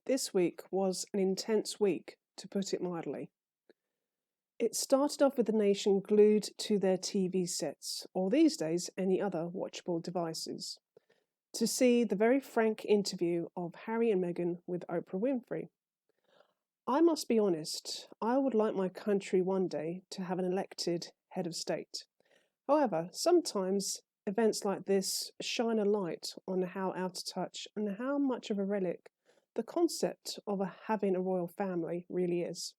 This week was an intense week, to put it mildly. It started off with the nation glued to their TV sets, or these days, any other watchable devices, to see the very frank interview of Harry and Meghan with Oprah Winfrey. I must be honest, I would like my country one day to have an elected head of state. However, sometimes events like this shine a light on how out of touch and how much of a relic the concept of having a royal family really is.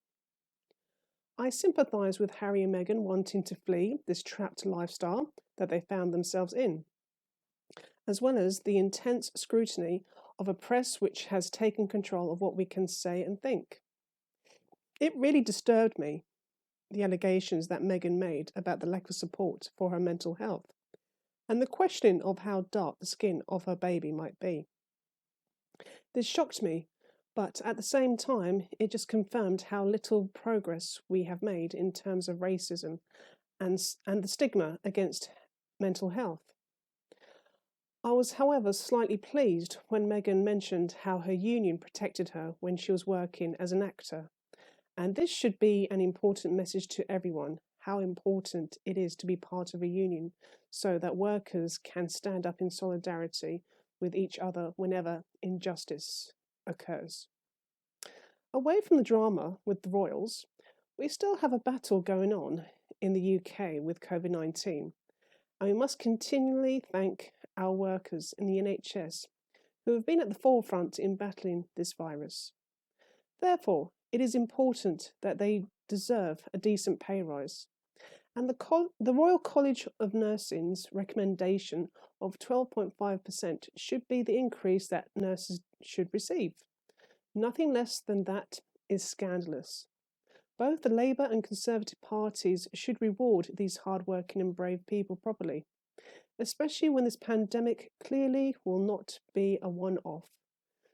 I sympathise with Harry and Meghan wanting to flee this trapped lifestyle that they found themselves in, as well as the intense scrutiny of a press which has taken control of what we can say and think. It really disturbed me, the allegations that Meghan made about the lack of support for her mental health, and the questioning of how dark the skin of her baby might be. This shocked me, but at the same time, it just confirmed how little progress we have made in terms of racism and the stigma against mental health. I was, however, slightly pleased when Meghan mentioned how her union protected her when she was working as an actor. And this should be an important message to everyone, how important it is to be part of a union so that workers can stand up in solidarity with each other whenever injustice occurs. Away from the drama with the royals, we still have a battle going on in the UK with COVID-19, and we must continually thank our workers in the NHS who have been at the forefront in battling this virus. Therefore, it is important that they deserve a decent pay rise. And the Royal College of Nursing's recommendation of 12.5% should be the increase that nurses should receive. Nothing less than that is scandalous. Both the Labour and Conservative parties should reward these hard-working and brave people properly, especially when this pandemic clearly will not be a one-off.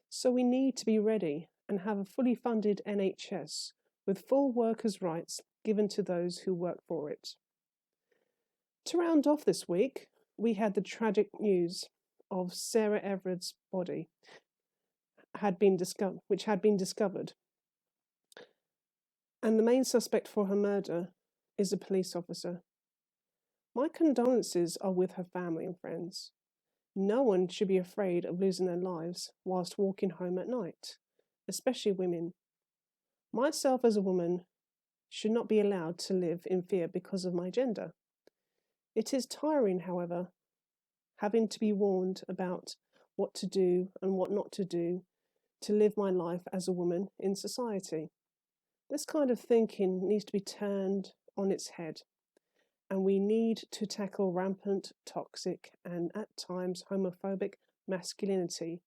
So we need to be ready and have a fully funded NHS with full workers' rights given to those who work for it. To round off this week, we had the tragic news of Sarah Everard's body which had been discovered. And the main suspect for her murder is a police officer. My condolences are with her family and friends. No one should be afraid of losing their lives whilst walking home at night, especially women. Myself as a woman should not be allowed to live in fear because of my gender. It is tiring, however, having to be warned about what to do and what not to do to live my life as a woman in society. This kind of thinking needs to be turned on its head, and we need to tackle rampant, toxic, and at times homophobic masculinity,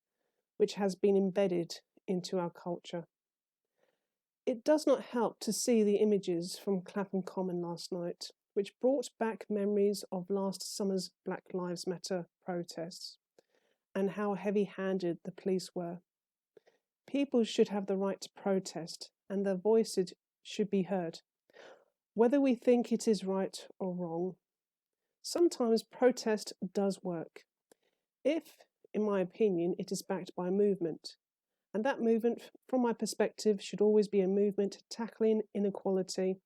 which has been embedded into our culture. It does not help to see the images from Clapham Common last night, which brought back memories of last summer's Black Lives Matter protests and how heavy-handed the police were. People should have the right to protest and their voices should be heard, whether we think it is right or wrong. Sometimes protest does work, if, in my opinion, it is backed by a movement. And that movement, from my perspective, should always be a movement tackling inequality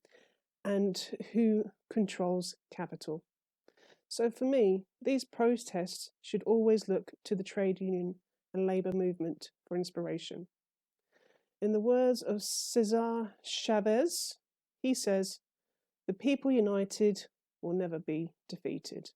and who controls capital. So for me, these protests should always look to the trade union and labour movement for inspiration. In the words of Cesar Chavez, he says, "The people united will never be defeated."